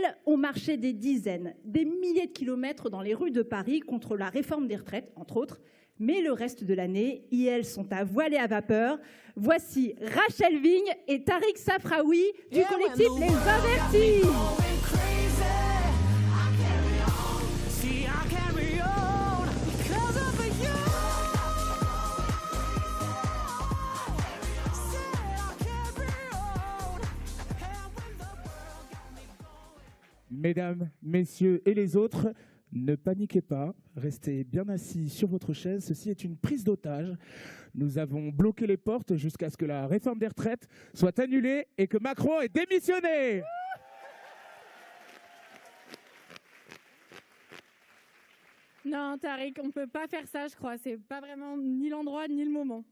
elles ont marché des dizaines, des milliers de kilomètres dans les rues de Paris contre la réforme des retraites, entre autres. Mais le reste de l'année, elles sont à voile et à vapeur. Voici Rachel Vigne et Tariq Safraoui du collectif Les Avertis. Mesdames, messieurs et les autres, ne paniquez pas, restez bien assis sur votre chaise. Ceci est une prise d'otage. Nous avons bloqué les portes jusqu'à ce que la réforme des retraites soit annulée et que Macron ait démissionné. Non, Tariq, on ne peut pas faire ça, je crois. C'est pas vraiment ni l'endroit ni le moment.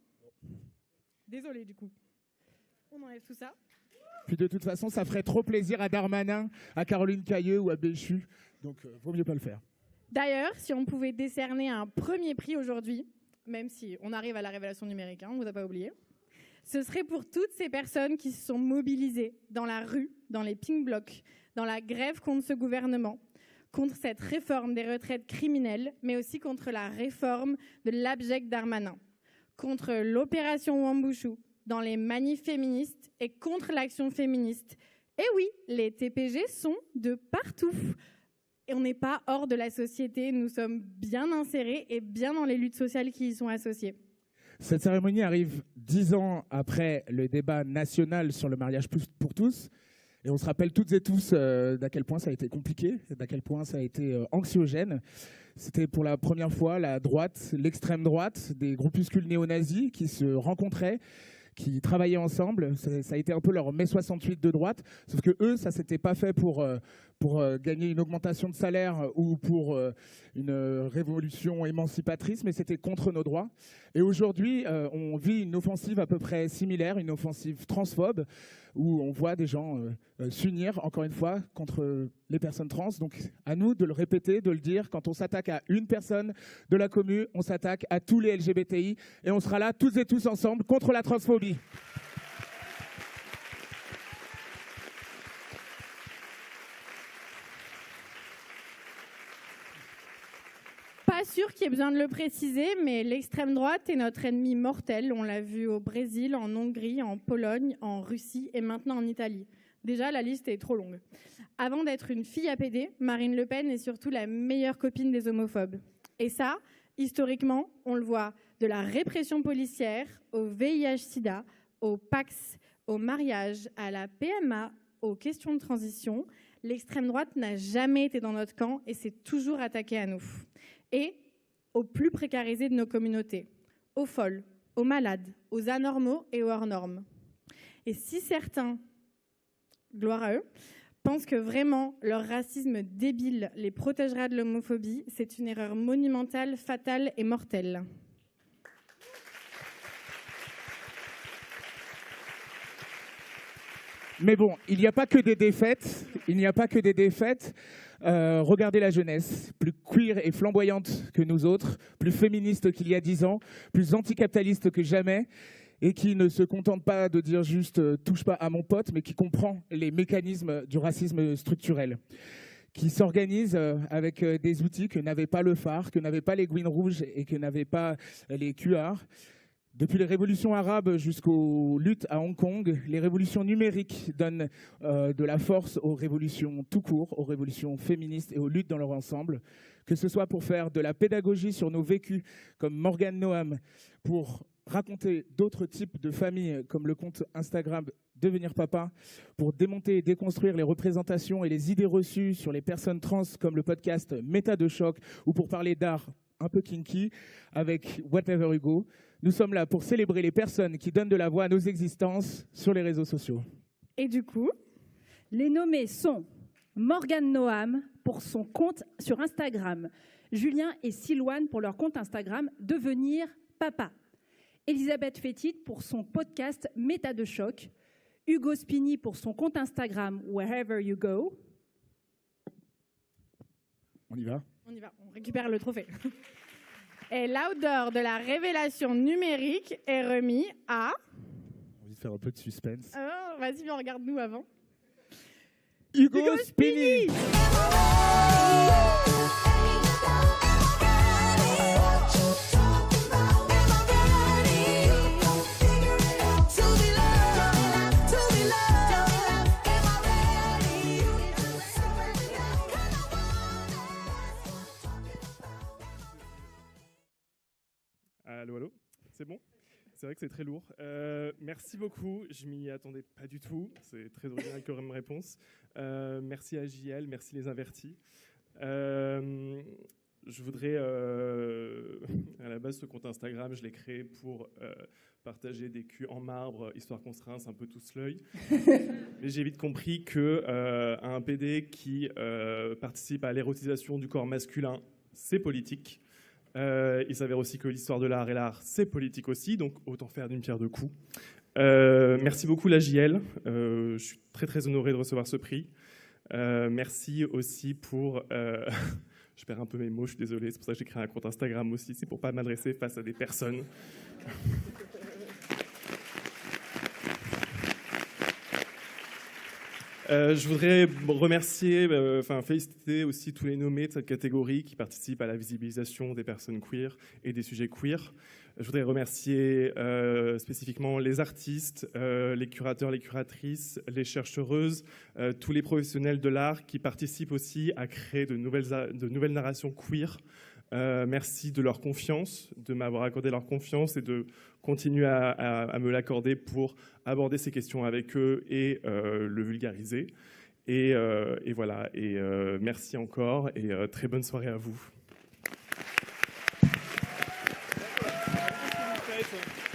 Désolée, du coup. On enlève tout ça. Puis de toute façon, ça ferait trop plaisir à Darmanin, à Caroline Cayeux ou à Béchu. Donc, vaut mieux pas le faire. D'ailleurs, si on pouvait décerner un premier prix aujourd'hui, même si on arrive à la révélation numérique, on ne vous a pas oublié, ce serait pour toutes ces personnes qui se sont mobilisées dans la rue, dans les pink blocs, dans la grève contre ce gouvernement, contre cette réforme des retraites criminelles, mais aussi contre la réforme de l'abject Darmanin, contre l'opération Wambouchou, dans les manifs féministes et contre l'action féministe. Et oui, les TPG sont de partout. Et on n'est pas hors de la société, nous sommes bien insérés et bien dans les luttes sociales qui y sont associées. Cette cérémonie arrive 10 ans après le débat national sur le mariage pour tous. Et on se rappelle toutes et tous d'à quel point ça a été compliqué, d'à quel point ça a été anxiogène. C'était pour la première fois la droite, l'extrême droite, des groupuscules néo-nazis qui se rencontraient, qui travaillaient ensemble. Ça a été un peu leur mai 68 de droite, sauf que eux, ça s'était pas fait pour gagner une augmentation de salaire ou pour une révolution émancipatrice, mais c'était contre nos droits. Et aujourd'hui, on vit une offensive à peu près similaire, une offensive transphobe, où on voit des gens s'unir, encore une fois, contre les personnes trans. Donc à nous de le répéter, de le dire, quand on s'attaque à une personne de la commune, on s'attaque à tous les LGBTI, et on sera là toutes et tous ensemble contre la transphobie. Pas sûr qu'il y ait besoin de le préciser, mais l'extrême droite est notre ennemi mortel. On l'a vu au Brésil, en Hongrie, en Pologne, en Russie et maintenant en Italie. Déjà, la liste est trop longue. Avant d'être une fille APD, Marine Le Pen est surtout la meilleure copine des homophobes. Et ça, historiquement, on le voit de la répression policière au VIH-Sida, au Pax, au mariage, à la PMA, aux questions de transition. L'extrême droite n'a jamais été dans notre camp et s'est toujours attaquée à nous. Et aux plus précarisés de nos communautés, aux folles, aux malades, aux anormaux et aux hors normes. Et si certains, gloire à eux, pensent que vraiment leur racisme débile les protégera de l'homophobie, c'est une erreur monumentale, fatale et mortelle. Mais bon, il n'y a pas que des défaites. Il n'y a pas que des défaites. Regardez la jeunesse, plus queer et flamboyante que nous autres, plus féministe qu'il y a 10 ans, plus anticapitaliste que jamais, et qui ne se contente pas de dire juste « touche pas à mon pote », mais qui comprend les mécanismes du racisme structurel, qui s'organise avec des outils que n'avait pas le phare, que n'avaient pas les Gouines rouges et que n'avaient pas les QR. Depuis les révolutions arabes jusqu'aux luttes à Hong Kong, les révolutions numériques donnent de la force aux révolutions tout court, aux révolutions féministes et aux luttes dans leur ensemble. Que ce soit pour faire de la pédagogie sur nos vécus, comme Morgane Noam, pour raconter d'autres types de familles, comme le compte Instagram Devenir Papa, pour démonter et déconstruire les représentations et les idées reçues sur les personnes trans, comme le podcast Méta de choc, ou pour parler d'art un peu kinky avec Whatever You Go. Nous sommes là pour célébrer les personnes qui donnent de la voix à nos existences sur les réseaux sociaux. Et du coup, les nommés sont Morgane Noam pour son compte sur Instagram, Julien et Silouane pour leur compte Instagram Devenir Papa, Elisabeth Fétit pour son podcast Méta de choc, Hugo Spini pour son compte Instagram Wherever You Go. On y va ? On y va, on récupère le trophée. Et l'outdoor de la révélation numérique est remis à... On va faire un peu de suspense. Vas-y, regarde-nous avant. Hugo Spini. Allô, allô, c'est bon? C'est vrai que c'est très lourd. Merci beaucoup, je m'y attendais pas du tout. C'est très original comme réponse. Merci à JL, merci les Invertis. Je voudrais, à la base, ce compte Instagram, je l'ai créé pour partager des culs en marbre, histoire qu'on se rince un peu tous l'œil. Mais j'ai vite compris qu'un PD qui participe à l'érotisation du corps masculin, c'est politique. Il s'avère aussi que l'histoire de l'art et l'art, c'est politique aussi, donc autant faire d'une pierre deux coups. Merci beaucoup la JL, je suis très très honoré de recevoir ce prix. Merci aussi pour... je perds un peu mes mots, je suis désolé, c'est pour ça que j'ai créé un compte Instagram aussi, c'est pour pas m'adresser face à des personnes. Je voudrais remercier, féliciter aussi tous les nommés de cette catégorie qui participent à la visibilisation des personnes queer et des sujets queer. Je voudrais remercier spécifiquement les artistes, les curateurs, les curatrices, les chercheuses, tous les professionnels de l'art qui participent aussi à créer de nouvelles narrations queer. Merci de leur confiance, de m'avoir accordé leur confiance et de continuer à me l'accorder pour aborder ces questions avec eux et le vulgariser. Et voilà, et merci encore et très bonne soirée à vous.